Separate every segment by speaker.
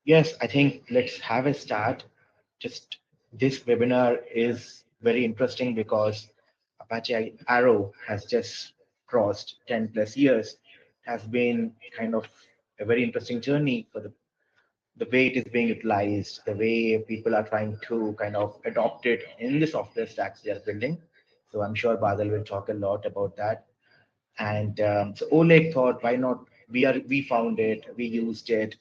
Speaker 1: Yes, I think let's have a start. Just this webinar is very interesting because Apache Arrow has just crossed 10 plus years. It has been kind of a very interesting journey for the way it is being utilized, the way people are trying to kind of adopt it in the software stacks they are building. So I'm sure Badal will talk a lot about that. And so OLake thought, why not? We found it, we used it,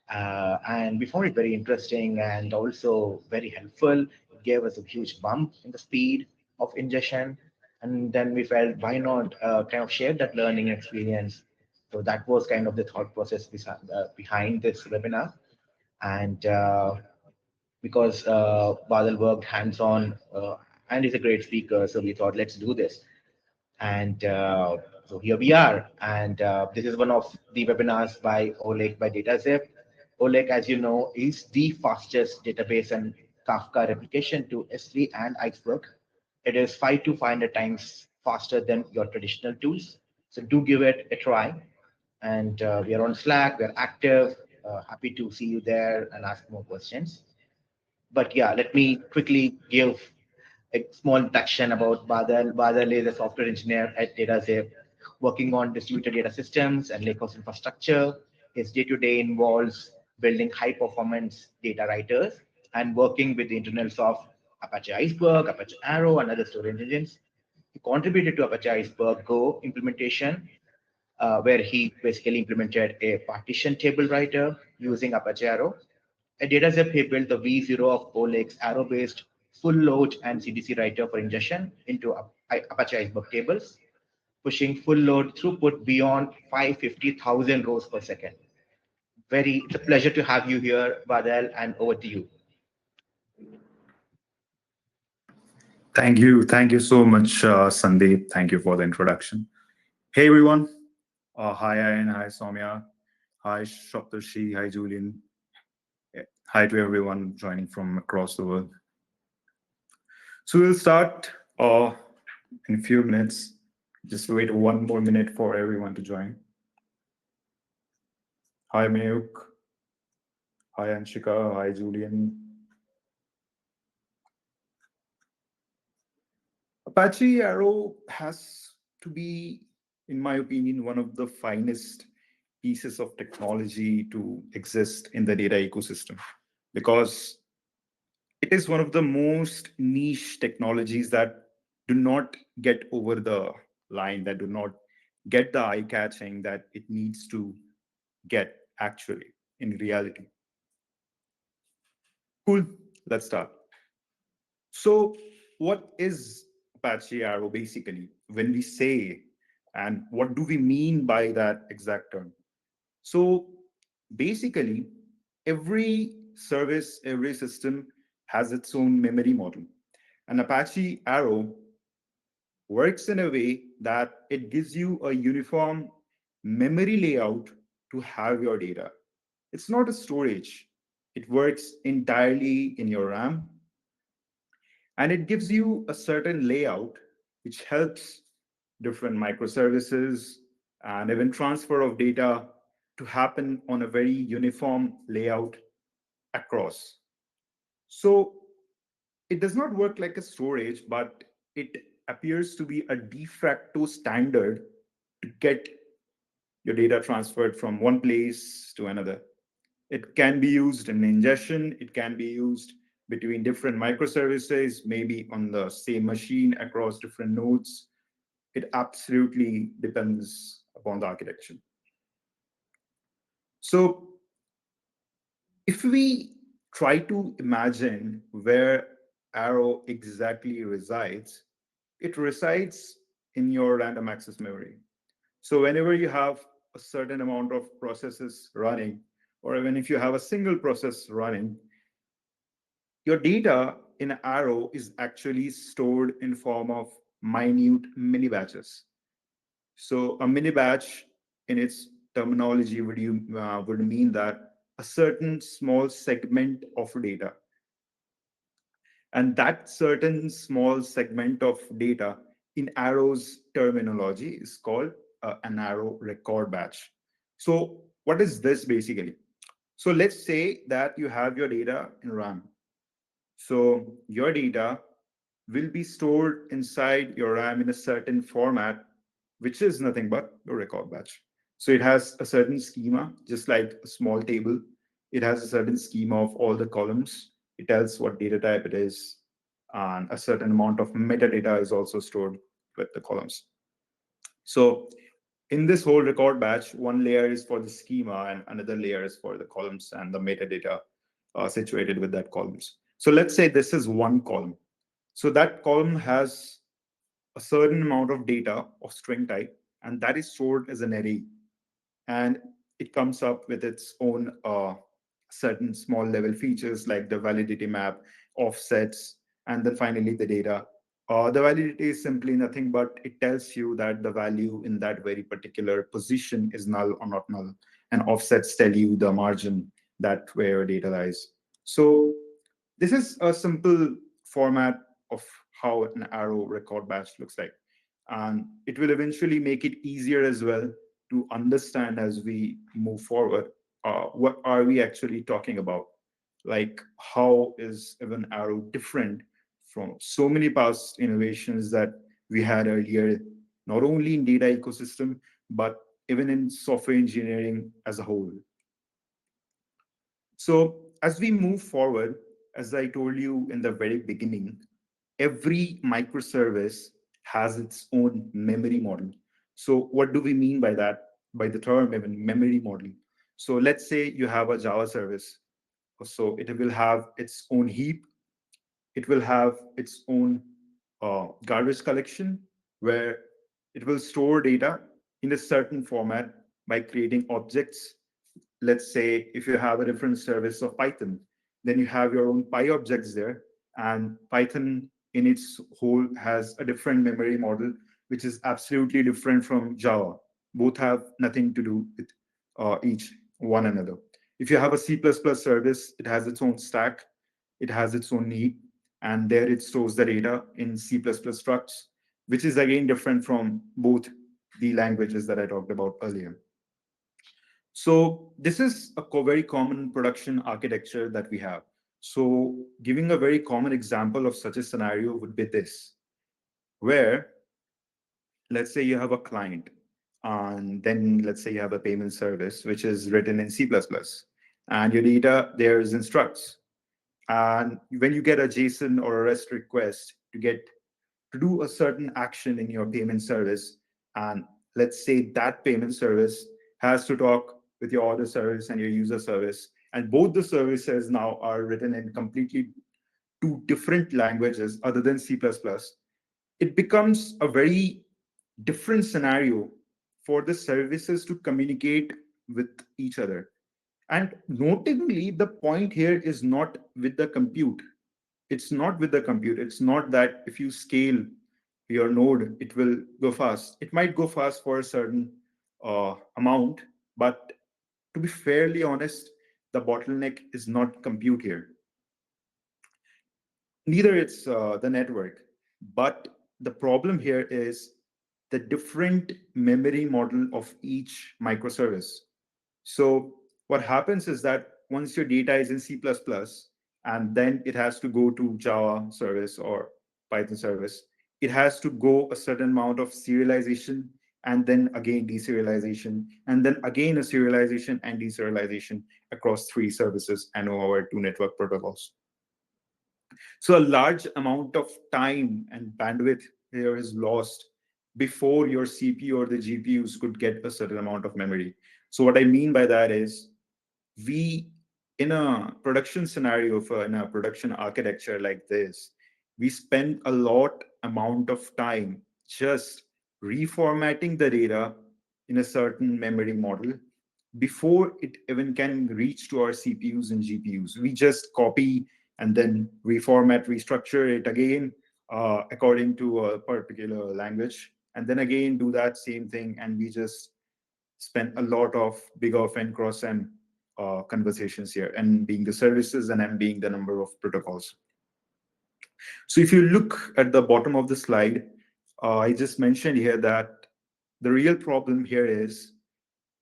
Speaker 1: and we found it very interesting and also very helpful. It gave us a huge bump in the speed of ingestion, and then we felt, why not kind of share that learning experience? So that was kind of the thought process behind this webinar, and because Badal worked hands-on and is a great speaker, so we thought, let's do this. And so here we are. And this is one of the webinars by OLake by DataZip. OLake, as you know, is the fastest database and Kafka replication to S3 and Iceberg. It is 5 to 500 times faster than your traditional tools. So do give it a try. And we are on Slack, we're active. Happy to see you there and ask more questions. But yeah, let me quickly give a small introduction about Badal. Badal is a software engineer at DataZip, working on distributed data systems and lakehouse infrastructure. His day-to-day involves building high-performance data writers and working with the internals of Apache Iceberg, Apache Arrow, and other storage engines. He contributed to Apache Iceberg Go implementation, where he basically implemented a partition table writer using Apache Arrow. At DataZip, he built the V0 of OLake's Arrow-based full load and CDC writer for ingestion into Apache Iceberg tables, pushing full load throughput beyond 550,000 rows per second. It's a pleasure to have you here, Badal, and over to you.
Speaker 2: Thank you so much, Sandeep. Thank you for the introduction. Hey everyone. Hi Ayan, hi Soumya, hi Shoptarshi, hi Julian. Hi to everyone joining from across the world. So we'll start in a few minutes. Just wait one more minute for everyone to join. Hi Mayuk, hi Anshika, hi Julian. Apache Arrow has to be, in my opinion, one of the finest pieces of technology to exist in the data ecosystem because it is one of the most niche technologies that do not get over the line, that do not get the eye catching that it needs to get actually in reality. Cool, let's start. So, what is Apache Arrow basically when we say, and what do we mean by that exact term? So, basically, every service, every system has its own memory model. And Apache Arrow works in a way that it gives you a uniform memory layout to have your data. It's not a storage, it works entirely in your RAM, and it gives you a certain layout which helps different microservices and even transfer of data to happen on a very uniform layout across. So it does not work like a storage, but it appears to be a de facto standard to get your data transferred from one place to another. It can be used in ingestion, it can be used between different microservices, maybe on the same machine across different nodes. It absolutely depends upon the architecture. So if we try to imagine where Arrow exactly resides, it resides in your random access memory. So whenever you have a certain amount of processes running, or even if you have a single process running, your data in Arrow is actually stored in form of minute mini batches. So a mini batch, in its terminology, would mean that a certain small segment of data, and that certain small segment of data in Arrow's terminology is called an Arrow record batch. So what is this basically? So let's say that you have your data in RAM. So your data will be stored inside your RAM in a certain format, which is nothing but a record batch. So it has a certain schema, just like a small table. It has a certain schema of all the columns. It tells what data type it is, and a certain amount of metadata is also stored with the columns. So in this whole record batch, one layer is for the schema and another layer is for the columns and the metadata situated with that columns. So let's say this is one column. So that column has a certain amount of data of string type, and that is stored as an array. And it comes up with its own certain small level features like the validity map, offsets, and then finally the data. The validity is simply nothing but it tells you that the value in that very particular position is null or not null. And offsets tell you the margin that where your data lies. So this is a simple format of how an arrow record batch looks like. And it will eventually make it easier as well to understand as we move forward. What are we actually talking about? Like, how is even arrow different from so many past innovations that we had earlier, not only in data ecosystem, but even in software engineering as a whole? So as we move forward, as I told you in the very beginning, every microservice has its own memory model. So what do we mean by that? By the term even memory model. So let's say you have a Java service. So it will have its own heap. It will have its own garbage collection where it will store data in a certain format by creating objects. Let's say if you have a different service of Python, then you have your own Py objects there, and Python in its whole has a different memory model, which is absolutely different from Java. Both have nothing to do with each one another. If you have a C++ service, it has its own stack, it has its own need, and there it stores the data in C++ structs, which is again different from both the languages that I talked about earlier. So this is a very common production architecture that we have. So giving a very common example of such a scenario would be this, where let's say you have a client, and then let's say you have a payment service, which is written in C++, and your data there is in structs. And when you get a JSON or a REST request to do a certain action in your payment service, and let's say that payment service has to talk with your order service and your user service, and both the services now are written in completely two different languages other than C++, it becomes a very different scenario for the services to communicate with each other. And notably, the point here is not with the compute. It's not with the compute. It's not that if you scale your node, it will go fast. It might go fast for a certain amount, but to be fairly honest, the bottleneck is not compute here. Neither it's the network, but the problem here is the different memory model of each microservice. So what happens is that once your data is in C++ and then it has to go to Java service or Python service, it has to go a certain amount of serialization and then again deserialization and then again a serialization and deserialization across three services and over two network protocols. So a large amount of time and bandwidth here is lost before your CPU or the GPUs could get a certain amount of memory. So what I mean by that is we, in a production scenario for in a production architecture like this, we spend a lot amount of time just reformatting the data in a certain memory model before it even can reach to our CPUs and GPUs. We just copy and then reformat, restructure it again according to a particular language, and then again do that same thing, and we just spend a lot of big of n cross m conversations here, n being the services and m being the number of protocols. So if you look at the bottom of the slide, I just mentioned here that the real problem here is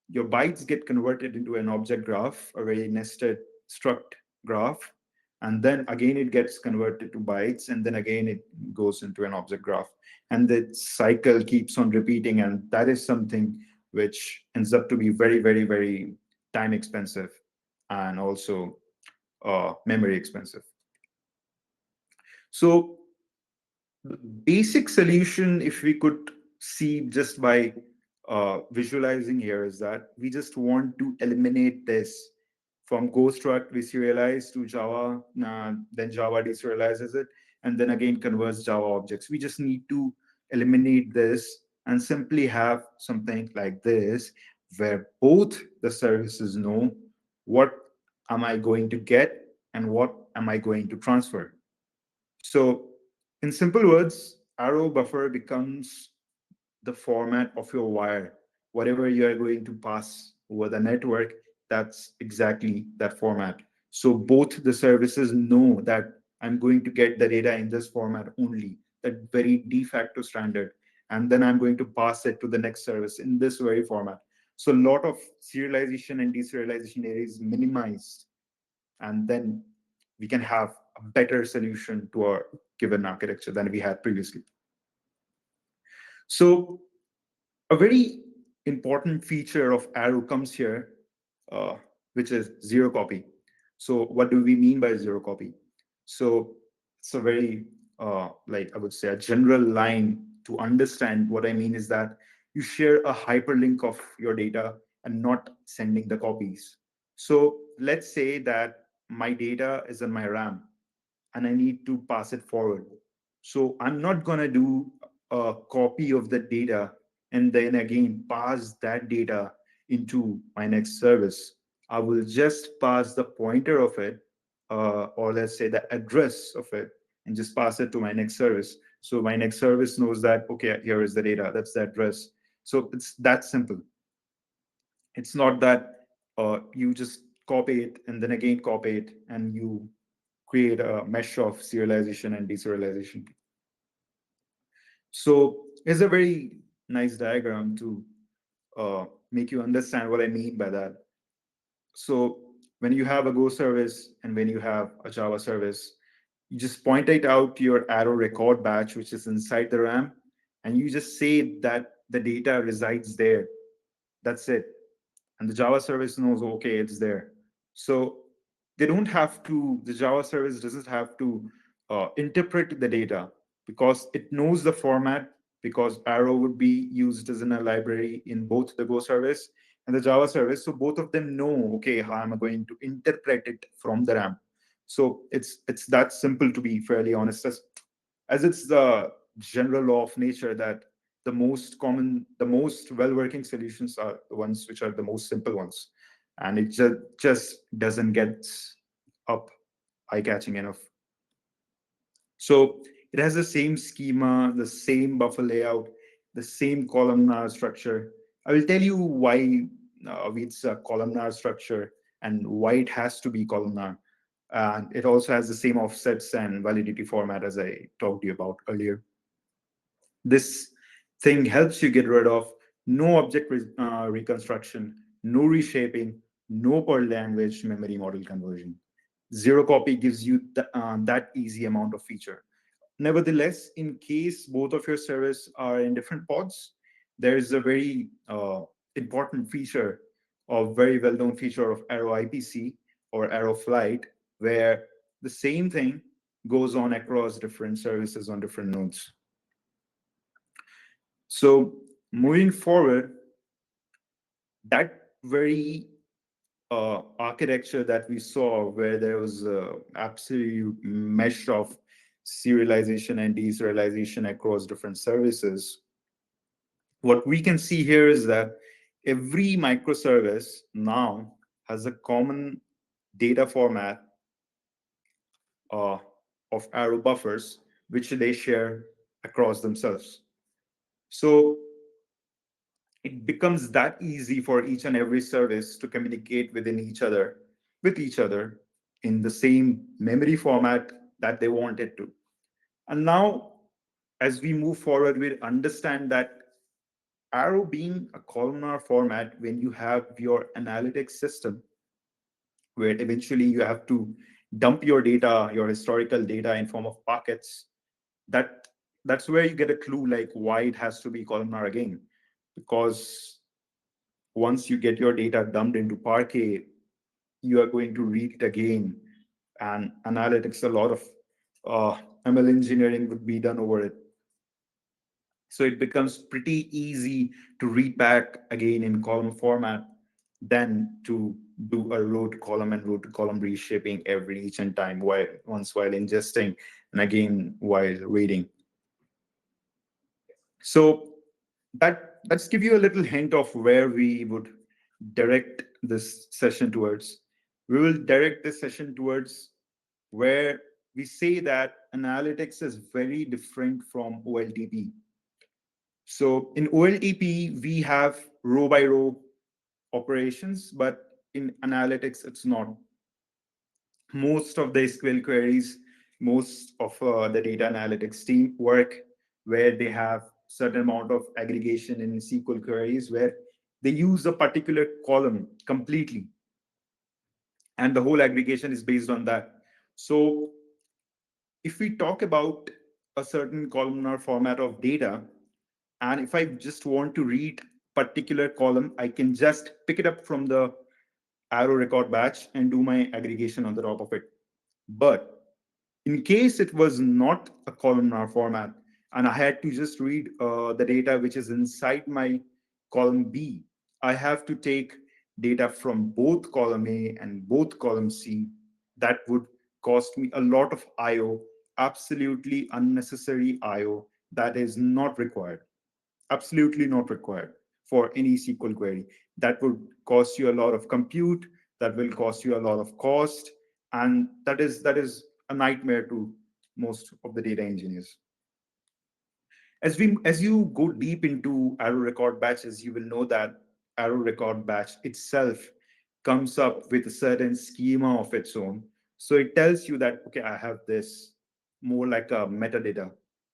Speaker 2: your bytes get converted into an object graph, a very nested struct graph, and then again it gets converted to bytes, and then again it goes into an object graph. And the cycle keeps on repeating, and that is something which ends up to be very, very, very time expensive and also memory expensive. So the basic solution, if we could see just by visualizing here, is that we just want to eliminate this from Go struct, we serialize to Java, then Java deserializes it, and then again converts Java objects. We just need to eliminate this and simply have something like this, where both the services know what am I going to get and what am I going to transfer. So, in simple words, arrow buffer becomes the format of your wire. Whatever you are going to pass over the network, that's exactly that format. So both the services know that I'm going to get the data in this format only, that very de facto standard. And then I'm going to pass it to the next service in this very format. So a lot of serialization and deserialization area is minimized, and then we can have a better solution to our given architecture than we had previously. So a very important feature of Arrow comes here, uh, which is zero copy. So what do we mean by zero copy? So it's a very, like I would say, a general line to understand what I mean is that you share a hyperlink of your data and not sending the copies. So let's say that my data is in my RAM and I need to pass it forward. So I'm not going to do a copy of the data and then again pass that data into my next service. I will just pass the pointer of it, or let's say the address of it, and just pass it to my next service. So my next service knows that, okay, here is the data, that's the address. So it's that simple. It's not that you just copy it and then again copy it and you create a mesh of serialization and deserialization. So it's a very nice diagram to make you understand what I mean by that. So when you have a Go service and when you have a Java service, you just point it out to your arrow record batch, which is inside the RAM, and you just say that the data resides there. That's it. And the Java service knows, okay, it's there. So they don't have to, the Java service doesn't have to interpret the data because it knows the format, because Arrow would be used as in a library in both the Go service and the Java service. So both of them know, okay, how am I going to interpret it from the RAM. So it's that simple, to be fairly honest, as it's the general law of nature that the most common, the most well-working solutions are the ones which are the most simple ones. And it just doesn't get up eye-catching enough. So it has the same schema, the same buffer layout, the same columnar structure. I will tell you why it's a columnar structure and why it has to be columnar. And it also has the same offsets and validity format as I talked to you about earlier. This thing helps you get rid of no object reconstruction, no reshaping, no per language memory model conversion. Zero copy gives you that easy amount of feature. Nevertheless, in case both of your service are in different pods, there is a very important feature, or very well-known feature of Arrow IPC or Arrow Flight, where the same thing goes on across different services on different nodes. So moving forward, that very architecture that we saw, where there was a absolute mesh of serialization and deserialization across different services, what we can see here is that every microservice now has a common data format uh, of arrow buffers, which they share across themselves. So it becomes that easy for each and every service to communicate within each other, with each other, in the same memory format that they want it to. And now, as we move forward, we understand that Arrow being a columnar format, when you have your analytics system, where eventually you have to dump your data, your historical data in form of packets, that that's where you get a clue like why it has to be columnar again. Because once you get your data dumped into Parquet, you are going to read it again, and analytics, a lot of ML engineering would be done over it. So it becomes pretty easy to read back again in column format than to do a row to column and row to column reshaping every each and time, while once while ingesting and again while reading. So let's give you a little hint of where we would direct this session towards. We will direct this session towards where we say that analytics is very different from OLTP. So in OLTP, we have row by row operations, but in analytics, it's not. Most of the SQL queries, most of the data analytics team work where they have certain amount of aggregation in SQL queries where they use a particular column completely, and the whole aggregation is based on that. So if we talk about a certain columnar format of data, and if I just want to read particular column, I can just pick it up from the arrow record batch and do my aggregation on the top of it. But in case it was not a columnar format and I had to just read the data which is inside my column B, I have to take data from both column A and both column C. That would cost me a lot of IO, absolutely unnecessary IO that is not required, absolutely not required for any SQL query. That would cost you a lot of compute, that will cost you a lot of cost, and that is a nightmare to most of the data engineers. As you go deep into arrow record batches, you will know that arrow record batch itself comes up with a certain schema of its own. So it tells you that, okay, I have this, more like a metadata.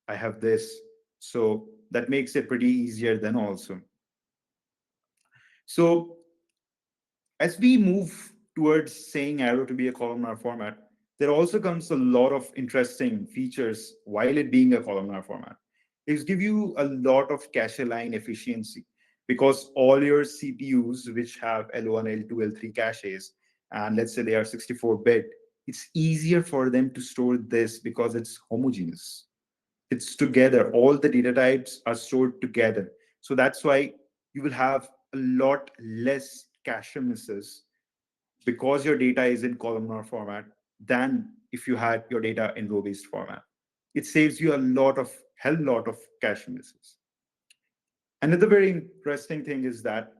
Speaker 2: I have this. So that makes it pretty easier then also. So as we move towards saying arrow to be a columnar format, there also comes a lot of interesting features while it being a columnar format. It give you a lot of cache line efficiency because all your CPUs, which have L1, L2, L3 caches, and let's say they are 64-bit, it's easier for them to store this because it's homogeneous. It's together. All the data types are stored together. So that's why you will have a lot less cache misses because your data is in columnar format than if you had your data in row-based format. It saves you a lot of hell lot of cache misses. Another very interesting thing is that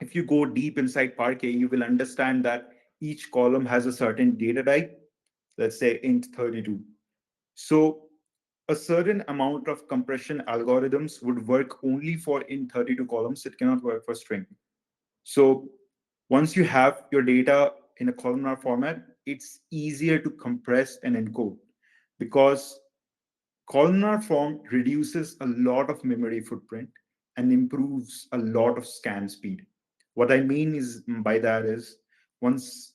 Speaker 2: if you go deep inside Parquet, you will understand that each column has a certain data type, let's say int 32. So a certain amount of compression algorithms would work only for int 32 columns. It cannot work for string. So once you have your data in a columnar format, it's easier to compress and encode because columnar form reduces a lot of memory footprint and improves a lot of scan speed. What I mean is by that is once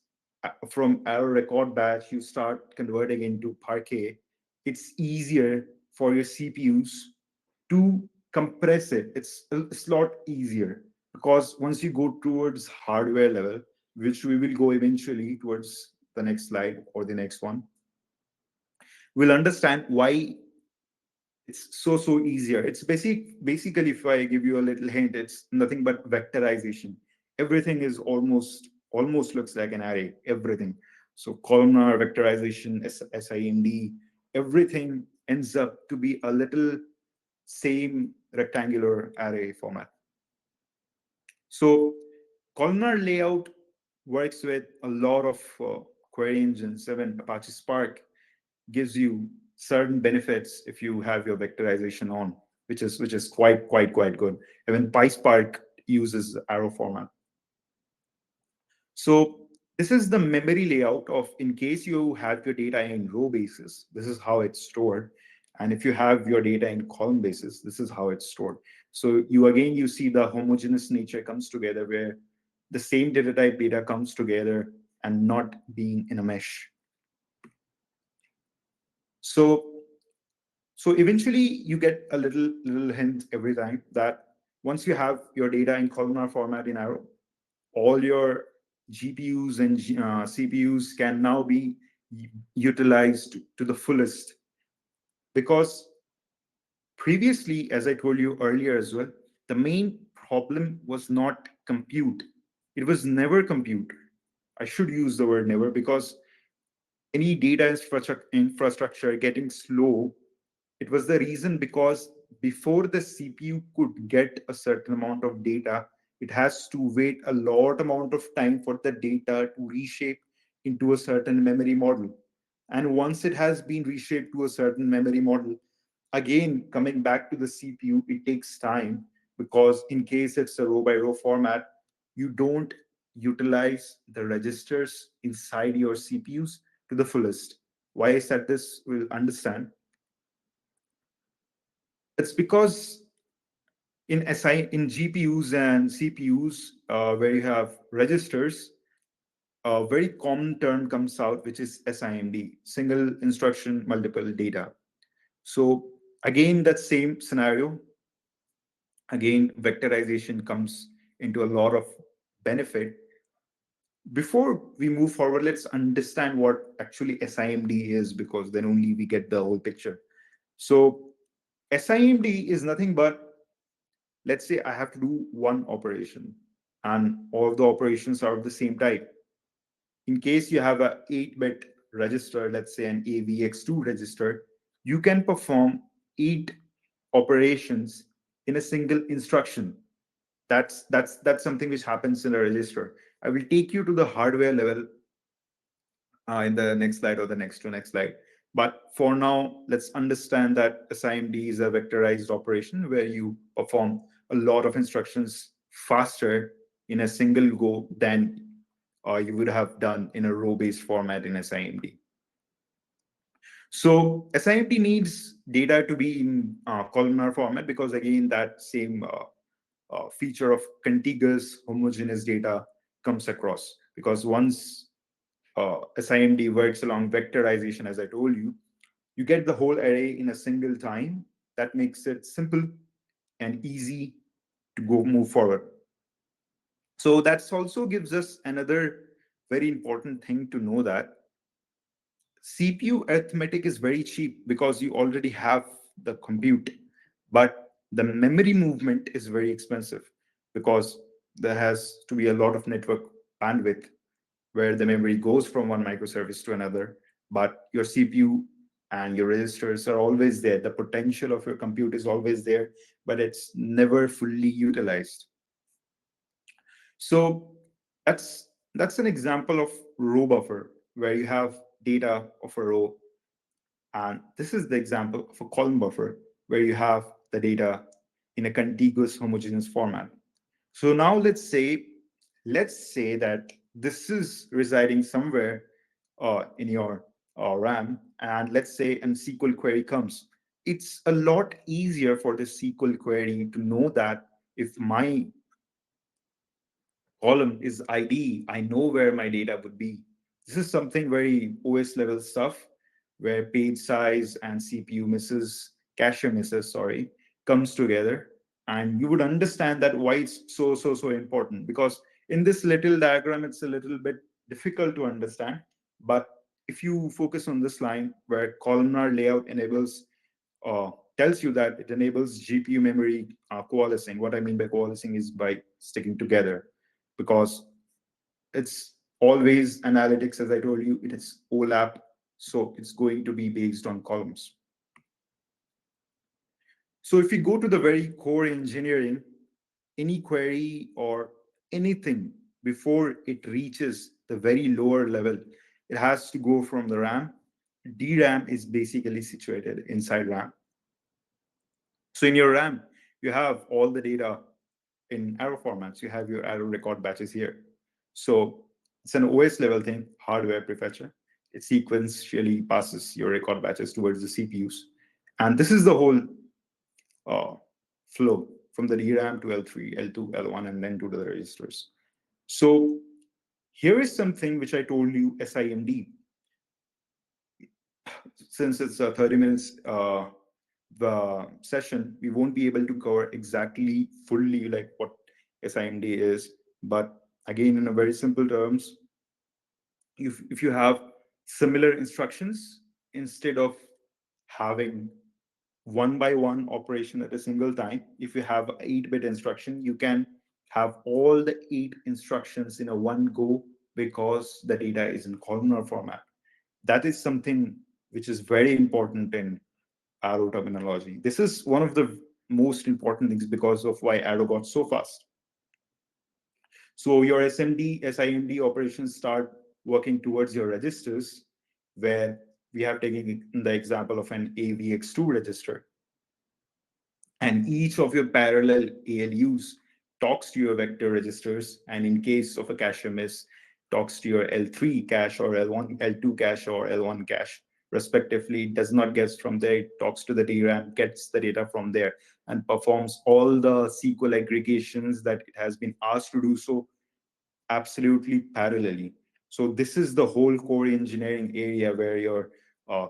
Speaker 2: from arrow record batch you start converting into Parquet, it's easier for your CPUs to compress it. It's a lot easier because once you go towards hardware level, which we will go eventually towards the next slide or the next one, we'll understand why it's so easier. It's basically, if I give you a little hint, it's nothing but vectorization. Everything is almost looks like an array, everything. So columnar vectorization, SIMD, everything ends up to be a little same rectangular array format. So columnar layout works with a lot of query engines. Even Apache Spark gives you certain benefits if you have your vectorization on, which is quite good. Even PySpark uses arrow format. So this is the memory layout of in case you have your data in row basis, this is how it's stored. And if you have your data in column basis, this is how it's stored. So you see the homogeneous nature comes together where the same data type data comes together and not being in a mesh. So so eventually you get a little hint every time that once you have your data in columnar format in Arrow, all your GPUs and CPUs can now be utilized to the fullest. Because previously, as I told you earlier as well, the main problem was not compute. It was never compute. I should use the word never because any data infrastructure getting slow, it was the reason because before the CPU could get a certain amount of data, it has to wait a lot amount of time for the data to reshape into a certain memory model. And once it has been reshaped to a certain memory model, again, coming back to the CPU, it takes time because in case it's a row by row format, you don't utilize the registers inside your CPUs to the fullest. Why I said this, we'll understand. It's because in GPUs and CPUs, where you have registers, a very common term comes out, which is SIMD, single instruction multiple data. So again, that same scenario, again, vectorization comes into a lot of benefit. Before we move forward, let's understand what actually SIMD is, because then only we get the whole picture. So SIMD is nothing but, let's say I have to do one operation and all the operations are of the same type. In case you have a 8-bit register, let's say an AVX2 register, you can perform 8 operations in a single instruction. That's something which happens in a register. I will take you to the hardware level in the next slide or the next to next slide. But for now, let's understand that SIMD is a vectorized operation where you perform a lot of instructions faster in a single go than you would have done in a row-based format in SIMD. So SIMD needs data to be in columnar format because again, that same feature of contiguous homogeneous data comes across, because once SIMD works along vectorization, as I told you, you get the whole array in a single time. That makes it simple and easy to go move forward. So that's also gives us another very important thing to know, that CPU arithmetic is very cheap because you already have the compute, but the memory movement is very expensive because there has to be a lot of network bandwidth where the memory goes from one microservice to another, but your CPU and your registers are always there. The potential of your compute is always there, but it's never fully utilized. So that's an example of row buffer where you have data of a row. And this is the example of a column buffer where you have the data in a contiguous homogeneous format. So now let's say that this is residing somewhere in your RAM, and let's say an SQL query comes. It's a lot easier for the SQL query to know that if my column is ID, I know where my data would be. This is something very OS level stuff where page size and CPU misses, cache misses, sorry, comes together. And you would understand that why it's so important. Because in this little diagram, it's a little bit difficult to understand. But if you focus on this line where columnar layout enables uh, tells you that it enables GPU memory coalescing. What I mean by coalescing is by sticking together, because it's always analytics, as I told you, it is OLAP, so it's going to be based on columns. So if you go to the very core engineering, any query or anything before it reaches the very lower level, it has to go from the RAM. DRAM is basically situated inside RAM. So in your RAM, you have all the data in arrow formats. You have your arrow record batches here. So it's an OS level thing, hardware prefetcher. It sequentially passes your record batches towards the CPUs. And this is the whole uh, flow. from the DRAM to L3, L2, L1, and then to the registers. So here is something which I told you, SIMD. Since it's a 30 minutes the session, we won't be able to cover exactly fully like what SIMD is. But again, in a very simple terms, if you have similar instructions, instead of having one by one operation at a single time, if you have 8-bit instruction, you can have all the 8 instructions in a one go because the data is in columnar format. That is something which is very important in Arrow terminology. This is one of the most important things because of why Arrow got so fast. So your SMD, SIMD operations start working towards your registers, where we have taken the example of an AVX2 register. And each of your parallel ALUs talks to your vector registers, and in case of a cache miss, talks to your L3 cache or L1, L2 cache or L1 cache, respectively. It does not get from there, it talks to the DRAM, gets the data from there, and performs all the SQL aggregations that it has been asked to do so absolutely parallelly. So this is the whole core engineering area where your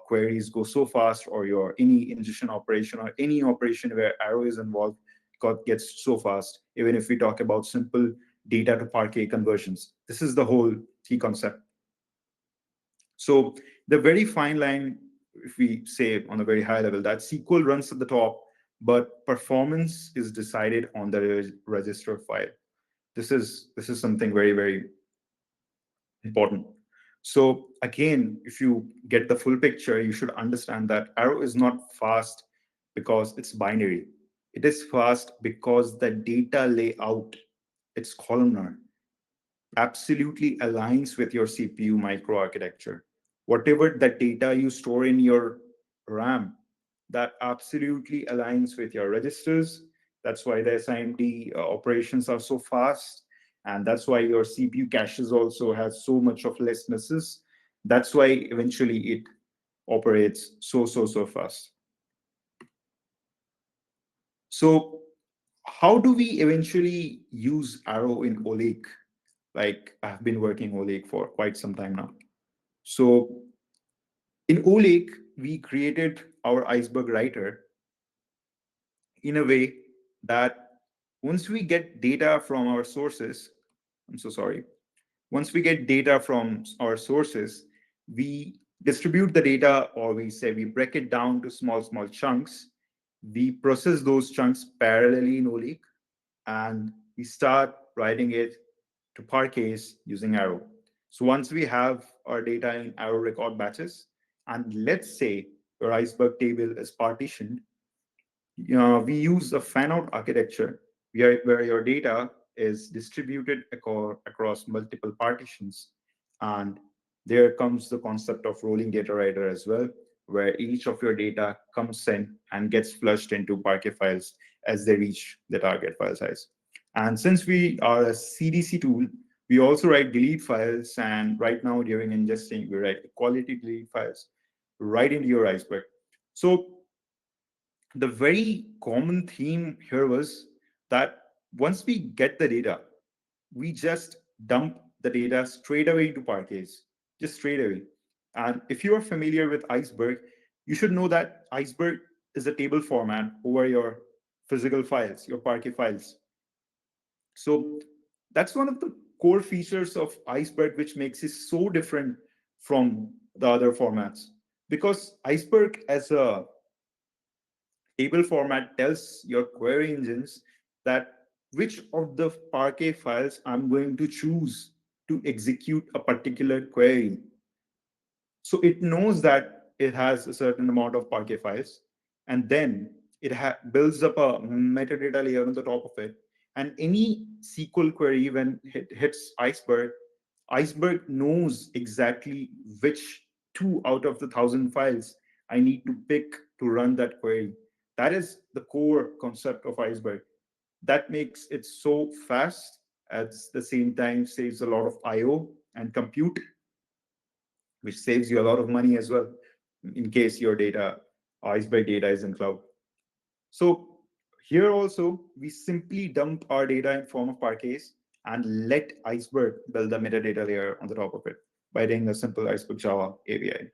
Speaker 2: queries go so fast, or your any ingestion operation or any operation where Arrow is involved gets so fast. Even if we talk about simple data to Parquet conversions, this is the whole key concept. So the very fine line, if we say on a very high level, that SQL runs at the top, but performance is decided on the register file. This is something very, very important. So again, if you get the full picture, you should understand that Arrow is not fast because it's binary. It is fast because the data layout, it's columnar, absolutely aligns with your CPU microarchitecture. Whatever the data you store in your RAM, that absolutely aligns with your registers. That's why the SIMD operations are so fast. And that's why your CPU caches also has so much of less misses. That's why eventually it operates so fast. So how do we eventually use Arrow in OLake? Like, I've been working OLake for quite some time now. So in OLake, we created our Iceberg writer in a way that once we get data from our sources, I'm so sorry, once we get data from our sources, we distribute the data, or we say we break it down to small chunks. We process those chunks parallelly in OLake, and we start writing it to Parquets using Arrow. So once we have our data in Arrow record batches, and let's say your Iceberg table is partitioned, we use a fan-out architecture where your data is distributed across multiple partitions. And there comes the concept of rolling data writer as well, where each of your data comes in and gets flushed into Parquet files as they reach the target file size. And since we are a CDC tool, we also write delete files. And right now during ingesting, we write quality delete files right into your Iceberg. So the very common theme here was that once we get the data, we just dump the data straight away into Parquets, just straight away. And if you are familiar with Iceberg, you should know that Iceberg is a table format over your physical files, your Parquet files. So that's one of the core features of Iceberg, which makes it so different from the other formats. Because Iceberg as a table format tells your query engines that which of the Parquet files I'm going to choose to execute a particular query. So it knows that it has a certain amount of Parquet files, and then it builds up a metadata layer on the top of it. And any SQL query, when it hits Iceberg, Iceberg knows exactly which 2 out of the 1,000 files I need to pick to run that query. That is the core concept of Iceberg. That makes it so fast, at the same time saves a lot of IO and compute, which saves you a lot of money as well in case your data, Iceberg data, is in cloud. So Here also, we simply dump our data in form of Parquets and let Iceberg build the metadata layer on the top of it by doing a simple Iceberg Java API.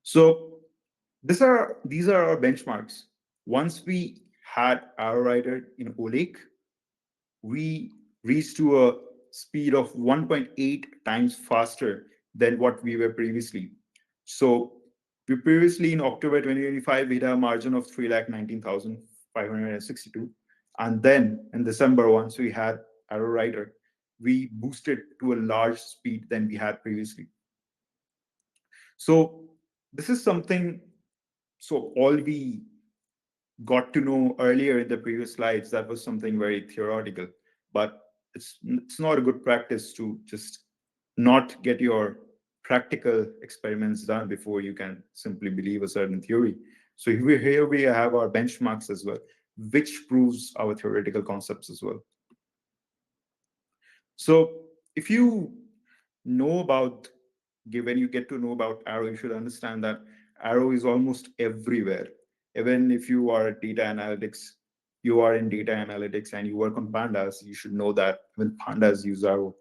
Speaker 2: So these are our benchmarks. Once we had Arrow Rider in OLake, we reached to a speed of 1.8 times faster than what we were previously. So we previously in October 2025 we had a margin of 3,19,562. And then in December, once we had Arrow Rider, we boosted to a large speed than we had previously. So this is something, so all we got to know earlier in the previous slides, that was something very theoretical, but it's not a good practice to just not get your practical experiments done before you can simply believe a certain theory. So here we have our benchmarks as well, which proves our theoretical concepts as well. So if you know about, when you get to know about Arrow, you should understand that Arrow is almost everywhere. Even if you are data analytics, you are in data analytics and you work on pandas, you should know that when pandas use Arrow,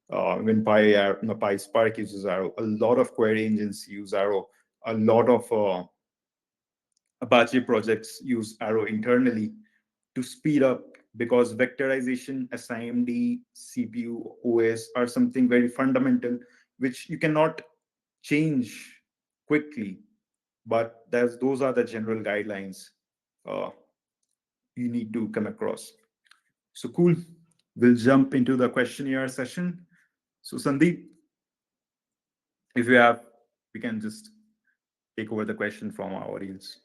Speaker 2: when PySpark uses Arrow, a lot of query engines use Arrow, a lot of Apache projects use Arrow internally to speed up, because vectorization, SIMD, CPU, OS are something very fundamental which you cannot change quickly. But those are the general guidelines uh, you need to come across. So cool. We'll jump into the questionnaire session. So Sandeep, if you have, we can just take over the question from our audience.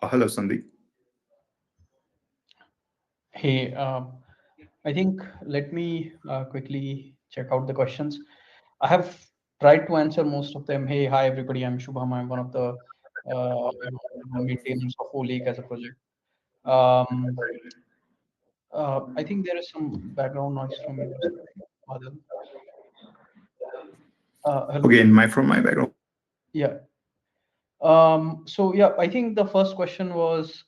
Speaker 2: Hello, Sandeep.
Speaker 3: Hey, I think let me quickly check out the questions. I have tried to answer most of them. Hey, hi everybody. I'm Shubham. I'm one of the maintainers of OLake as a project. Um, I think there is some background noise from your side, Madhav. Hello.
Speaker 2: Again, from my background.
Speaker 3: Yeah. So yeah, I think the first question was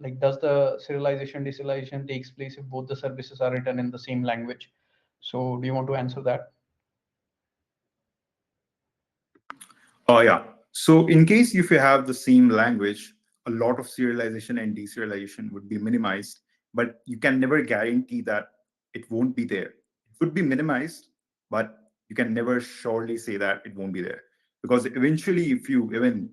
Speaker 3: like, does the serialization deserialization takes place if both the services are written in the same language? So do you want to answer that?
Speaker 2: Oh, yeah. So, in case if you have the same language, a lot of serialization and deserialization would be minimized, but you can never guarantee that it won't be there. It would be minimized, but you can never surely say that it won't be there. Because eventually, if you even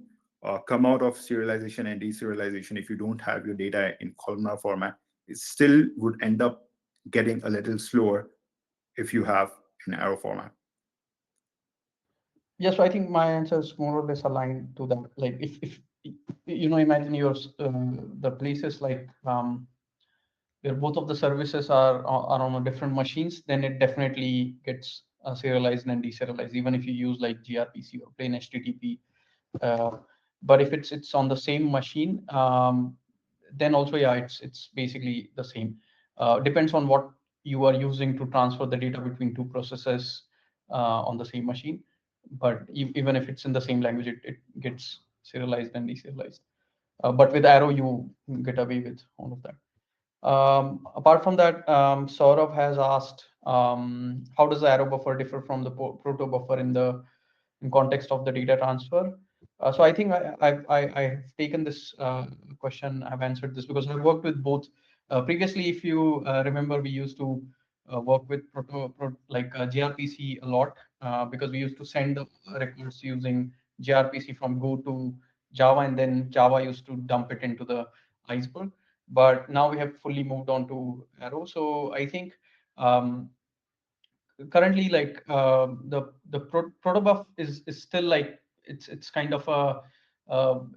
Speaker 2: come out of serialization and deserialization, if you don't have your data in columnar format, it still would end up getting a little slower if you have an arrow format.
Speaker 3: Yeah, so I think my answer is more or less aligned to that. Like, if you know, imagine the places like where both of the services are on a different machines, then it definitely gets serialized and deserialized, even if you use like gRPC or plain HTTP. Uh, but if it's on the same machine, then also yeah, it's basically the same. Depends on what you are using to transfer the data between two processes on the same machine. But even if it's in the same language, it gets serialized and deserialized. But with Arrow, you get away with all of that. Apart from that, Saurav has asked, how does the arrow buffer differ from the proto buffer in context of the data transfer? So I think I've taken this question. I've answered this because I've worked with both. Previously, if you remember, we used to work with like gRPC a lot because we used to send the records using gRPC from Go to Java, and then Java used to dump it into the Iceberg. But now we have fully moved on to Arrow. So I think um, currently, like the protobuf is still like it's kind of a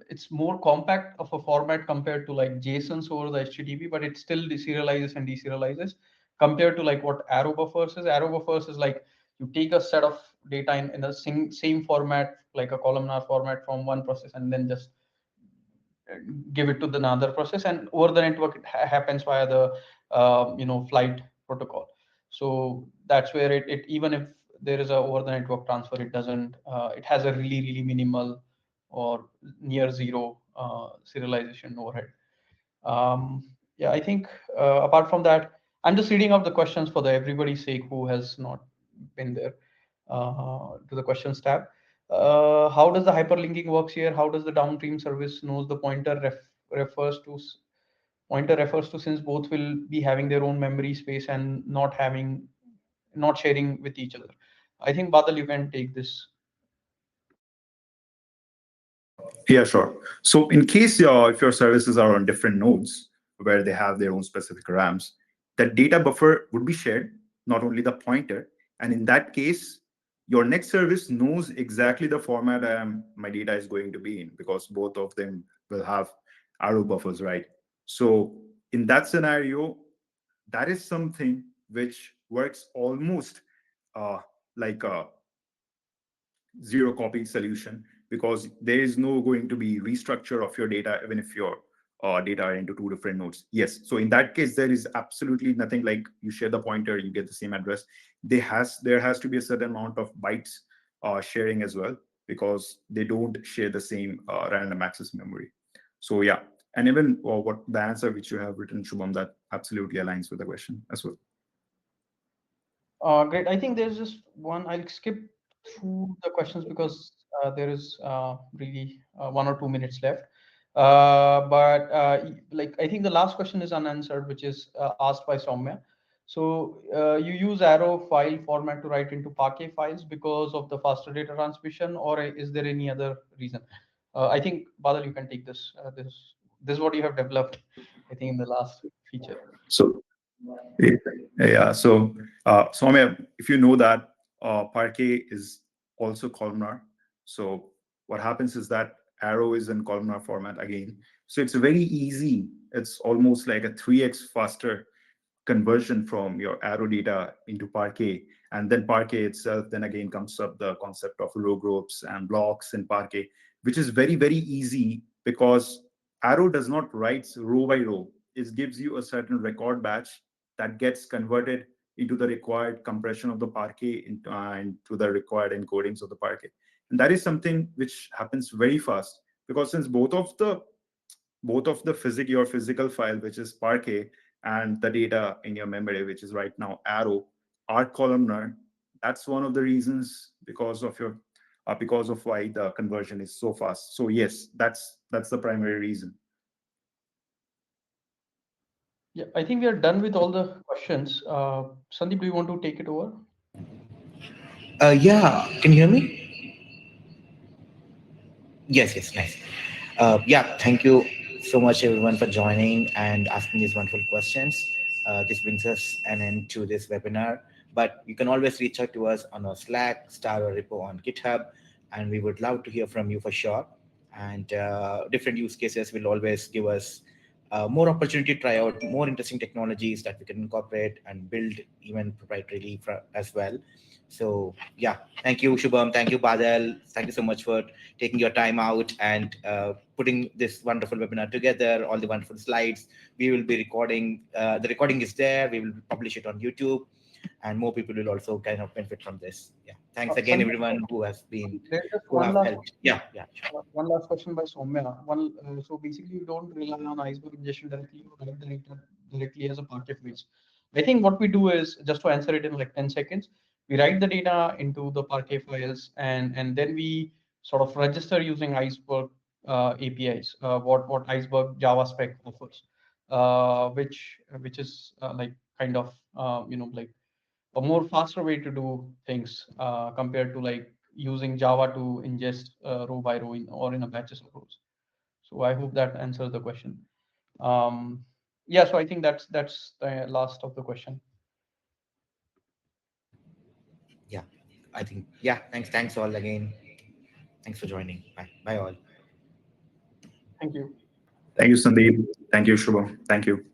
Speaker 3: it's more compact of a format compared to like JSONs over the HTTP, but it still deserializes and deserializes compared to like what Arrow buffers is. Arrow buffers is like you take a set of data in the same format, like a columnar format from one process, and then just give it to the another process, and over the network it happens via the flight protocol. So that's where it even if there is a over the network transfer, it doesn't it has a really minimal or near zero serialization overhead. Yeah, I think apart from that, I'm just reading out the questions for the everybody's sake who has not been there to the questions tab. How does the hyperlinking works here? How does the downstream service knows the refers to pointer refers to, since both will be having their own memory space and not sharing with each other? I think Badal, you can take this.
Speaker 2: Yeah, sure. So in case if your services are on different nodes where they have their own specific RAMs, the data buffer would be shared, not only the pointer. And in that case, your next service knows exactly the format my data is going to be in, because both of them will have arrow buffers, right? So in that scenario, that is something which works almost uh, like a zero copy solution, because there is no going to be restructure of your data even if your data are into two different nodes. Yes, so in that case there is absolutely nothing like you share the pointer, you get the same address. There has to be a certain amount of bytes sharing as well, because they don't share the same random access memory. So yeah, and even what the answer which you have written, Shubham, that absolutely aligns with the question as well.
Speaker 3: Great. I think there's just one. I'll skip through the questions because there is really 1 or 2 minutes left. But I think the last question is unanswered, which is asked by Soumya. So you use Arrow file format to write into Parquet files because of the faster data transmission, or is there any other reason? I think Badal, you can take this. This is what you have developed, I think, in the last feature.
Speaker 2: So yeah, so Soumya, if you know that Parquet is also columnar, so what happens is that Arrow is in columnar format again. So it's very easy. It's almost like a 3x faster conversion from your Arrow data into Parquet. And then Parquet itself, then again comes up the concept of row groups and blocks in Parquet, which is very easy, because Arrow does not write row by row. It gives you a certain record batch that gets converted into the required compression of the Parquet into the required encodings of the Parquet. And that is something which happens very fast, because since your physical file, which is Parquet, and the data in your memory, which is right now Arrow, are columnar. That's one of the reasons, because of why the conversion is so fast. So yes, that's the primary reason.
Speaker 3: Yeah, I think we are done with all the questions. Sandeep, do you want to take it over?
Speaker 1: Yeah, can you hear me? Yes, yes, nice. Yeah, thank you so much, everyone, for joining and asking these wonderful questions. This brings us an end to this webinar. But you can always reach out to us on our Slack, Star, or Repo on GitHub, and we would love to hear from you for sure. And different use cases will always give us more opportunity to try out more interesting technologies that we can incorporate and build even proprietarily as well. So yeah, thank you, Shubham. Thank you, Badal. Thank you so much for taking your time out and putting this wonderful webinar together, all the wonderful slides. We will be recording, the recording is there. We will publish it on YouTube, and more people will also kind of benefit from this. Yeah. Thanks again,
Speaker 3: Sandeep,
Speaker 1: everyone who has been,
Speaker 3: there's just
Speaker 1: who have helped. Yeah. Yeah.
Speaker 3: one last question by Soumya. So basically, you don't rely on Iceberg ingestion directly, you write the data directly as a Parquet files. I think what we do is, just to answer it in like 10 seconds, we write the data into the Parquet files, and then we sort of register using Iceberg APIs, what Iceberg Java spec offers, which is like kind of like a more faster way to do things compared to like using Java to ingest row by row or in a batches of rows. So I hope that answers the question. Yeah, so I think that's the last of the question.
Speaker 1: Yeah. I think, yeah. Thanks all again. Thanks for joining. Bye. Bye all.
Speaker 3: Thank you.
Speaker 2: Thank you, Sandeep. Thank you, Shubham. Thank you.